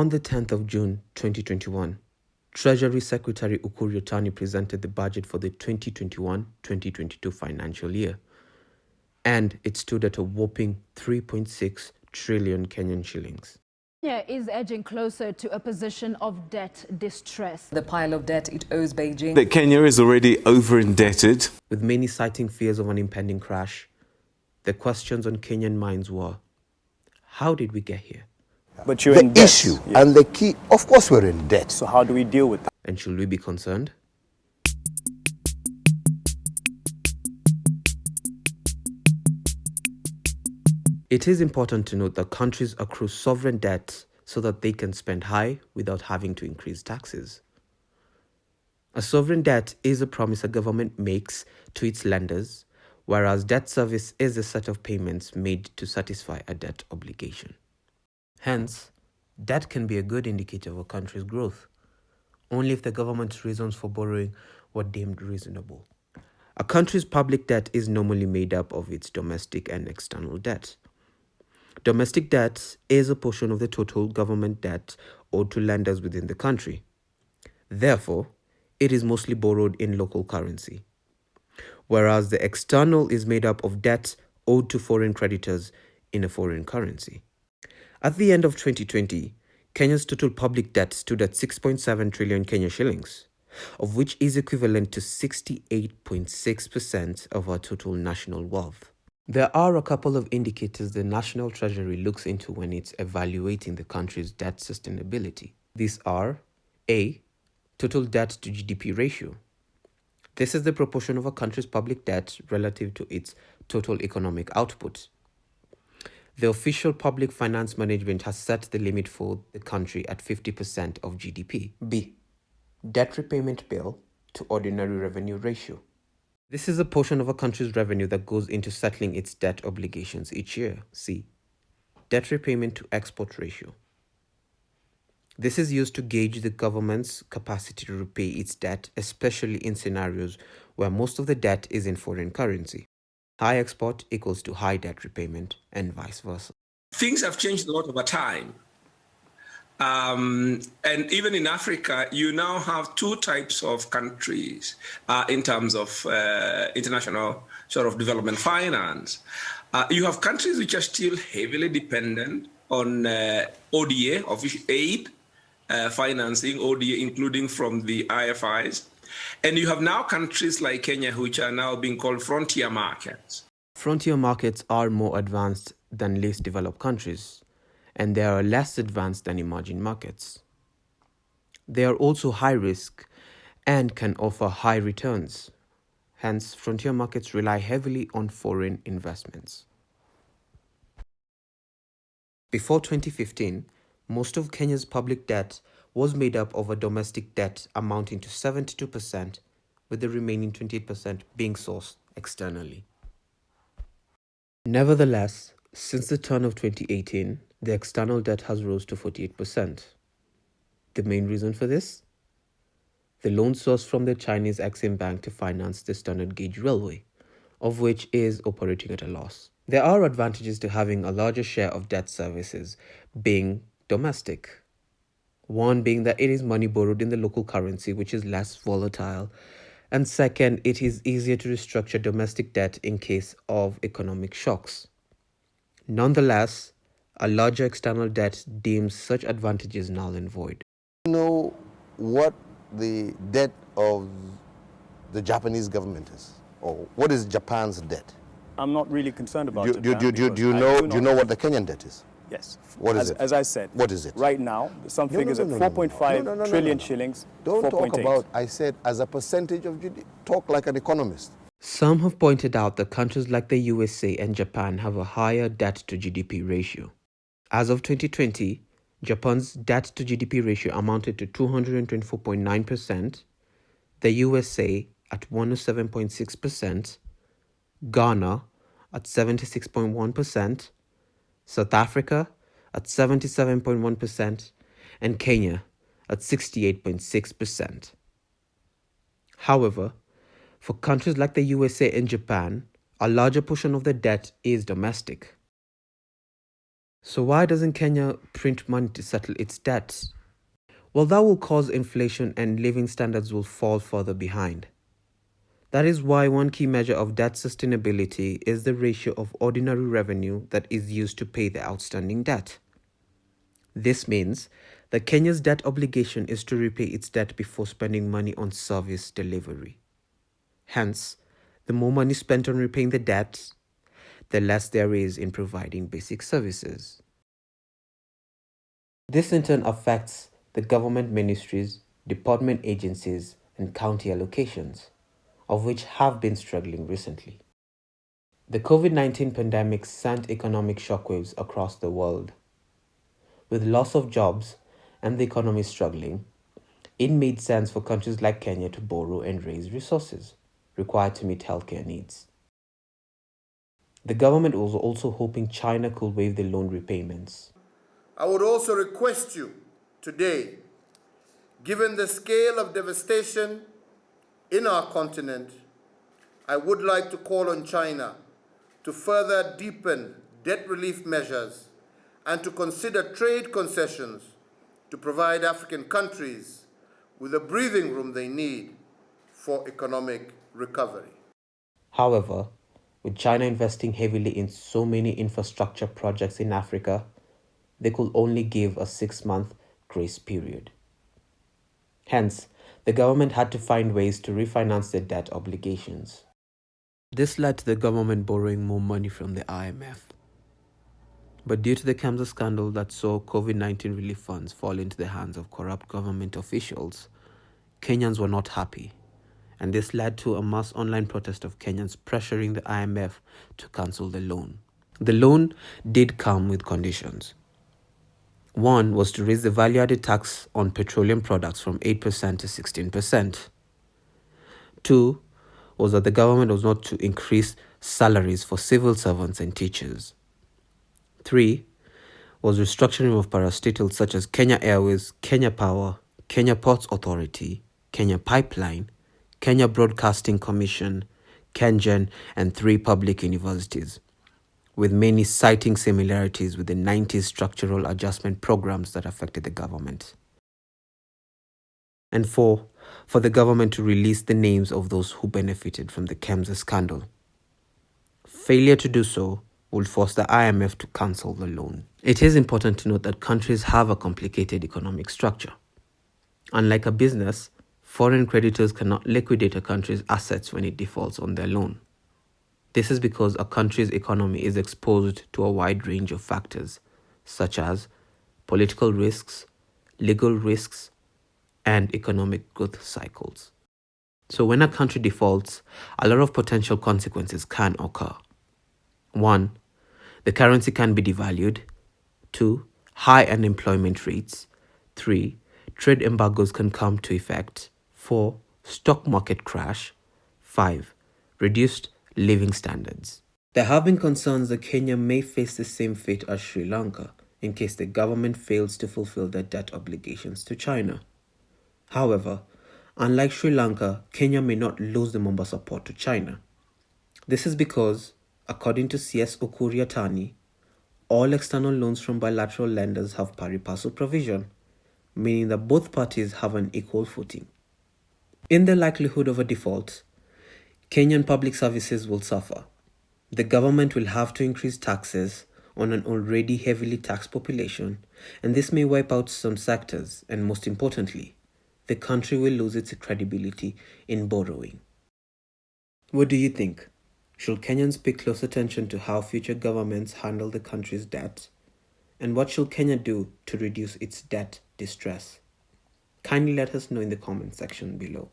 On the 10th of June 2021, Treasury Secretary Ukur Yatani presented the budget for the 2021-2022 financial year, and it stood at a whopping 3.6 trillion Kenyan shillings. Kenya is edging closer to a position of debt distress. The pile of debt it owes Beijing. That Kenya is already over-indebted. With many citing fears of an impending crash, the questions on Kenyan minds were, how did we get here? But you're in debt. The issue and the key, of course we're in debt. So how do we deal with that? And should we be concerned? It is important to note that countries accrue sovereign debt so that they can spend high without having to increase taxes. A sovereign debt is a promise a government makes to its lenders, whereas debt service is a set of payments made to satisfy a debt obligation. Hence, debt can be a good indicator of a country's growth, only if the government's reasons for borrowing were deemed reasonable. A country's public debt is normally made up of its domestic and external debt. Domestic debt is a portion of the total government debt owed to lenders within the country. Therefore, it is mostly borrowed in local currency, whereas the external is made up of debt owed to foreign creditors in a foreign currency. At the end of 2020, Kenya's total public debt stood at 6.7 trillion Kenya shillings, of which is equivalent to 68.6% of our total national wealth. There are a couple of indicators the National Treasury looks into when it's evaluating the country's debt sustainability. These are A. Total debt to GDP ratio. This is the proportion of a country's public debt relative to its total economic output. The official public finance management has set the limit for the country at 50% of GDP. B. Debt repayment bill to ordinary revenue ratio. This is a portion of a country's revenue that goes into settling its debt obligations each year. C. Debt repayment to export ratio. This is used to gauge the government's capacity to repay its debt, especially in scenarios where most of the debt is in foreign currency. High export equals to high debt repayment, and vice versa. Things have changed a lot over time. And even in Africa, you now have two types of countries in terms of international sort of development finance. You have countries which are still heavily dependent on ODA, official aid, financing, ODA, including from the IFIs. And you have now countries like Kenya, which are now being called frontier markets. Frontier markets are more advanced than least developed countries, and they are less advanced than emerging markets. They are also high risk and can offer high returns. Hence, frontier markets rely heavily on foreign investments. Before 2015, most of Kenya's public debt was made up of a domestic debt amounting to 72%, with the remaining 28% being sourced externally. Nevertheless, since the turn of 2018, the external debt has rose to 48%. The main reason for this? The loan sourced from the Chinese Exim Bank to finance the standard gauge railway, of which is operating at a loss. There are advantages to having a larger share of debt services being domestic. One being that it is money borrowed in the local currency, which is less volatile. And second, it is easier to restructure domestic debt in case of economic shocks. Nonetheless, a larger external debt deems such advantages null and void. You know what the debt of the Japanese government is? Or what is Japan's debt? I'm not really concerned about Do you know what the Kenyan debt is? Yes. What is it? As I said. What is it? Right now, some figures at 4.5 trillion shillings. Don't 4.8. talk about, I said, as a percentage of GDP. Talk like an economist. Some have pointed out that countries like the USA and Japan have a higher debt to GDP ratio. As of 2020, Japan's debt to GDP ratio amounted to 224.9%, the USA at 107.6%, Ghana at 76.1%, South Africa at 77.1%, and Kenya at 68.6%. However, for countries like the USA and Japan, a larger portion of the debt is domestic. So why doesn't Kenya print money to settle its debts? Well, that will cause inflation and living standards will fall further behind. That is why one key measure of debt sustainability is the ratio of ordinary revenue that is used to pay the outstanding debt. This means that Kenya's debt obligation is to repay its debt before spending money on service delivery. Hence, the more money spent on repaying the debt, the less there is in providing basic services. This in turn affects the government ministries, department agencies, and county allocations, of which have been struggling recently. The COVID-19 pandemic sent economic shockwaves across the world. With loss of jobs and the economy struggling, it made sense for countries like Kenya to borrow and raise resources required to meet healthcare needs. The government was also hoping China could waive the loan repayments. I would also request you today, given the scale of devastation in our continent, I would like to call on China to further deepen debt relief measures and to consider trade concessions to provide African countries with the breathing room they need for economic recovery. However, with China investing heavily in so many infrastructure projects in Africa, they could only give a 6-month grace period. Hence, the government had to find ways to refinance their debt obligations. This led to the government borrowing more money from the IMF. But due to the Kemsa scandal that saw COVID-19 relief funds fall into the hands of corrupt government officials, Kenyans were not happy, and this led to a mass online protest of Kenyans pressuring the IMF to cancel the loan. The loan did come with conditions. One was to raise the value-added tax on petroleum products from 8% to 16%. Two was that the government was not to increase salaries for civil servants and teachers. 3 was restructuring of parastatals such as Kenya Airways, Kenya Power, Kenya Ports Authority, Kenya Pipeline, Kenya Broadcasting Commission, Kenyan, and 3 public universities, with many citing similarities with the 90s structural adjustment programs that affected the government. And 4, for the government to release the names of those who benefited from the Kemsa scandal. Failure to do so will force the IMF to cancel the loan. It is important to note that countries have a complicated economic structure. Unlike a business, foreign creditors cannot liquidate a country's assets when it defaults on their loan. This is because a country's economy is exposed to a wide range of factors, such as political risks, legal risks, and economic growth cycles. So when a country defaults, a lot of potential consequences can occur. 1. The currency can be devalued. 2. High unemployment rates. 3. Trade embargoes can come to effect. 4. Stock market crash. 5. Reduced living standards. There have been concerns that Kenya may face the same fate as Sri Lanka in case the government fails to fulfill their debt obligations to China. However, unlike Sri Lanka, Kenya may not lose the Mombasa port to China. This is because, according to CS Ukuriatani, all external loans from bilateral lenders have pari passu provision, meaning that both parties have an equal footing. In the likelihood of a default, Kenyan public services will suffer. The government will have to increase taxes on an already heavily taxed population, and this may wipe out some sectors, and most importantly, the country will lose its credibility in borrowing. What do you think? Should Kenyans pay close attention to how future governments handle the country's debt? And what should Kenya do to reduce its debt distress? Kindly let us know in the comment section below.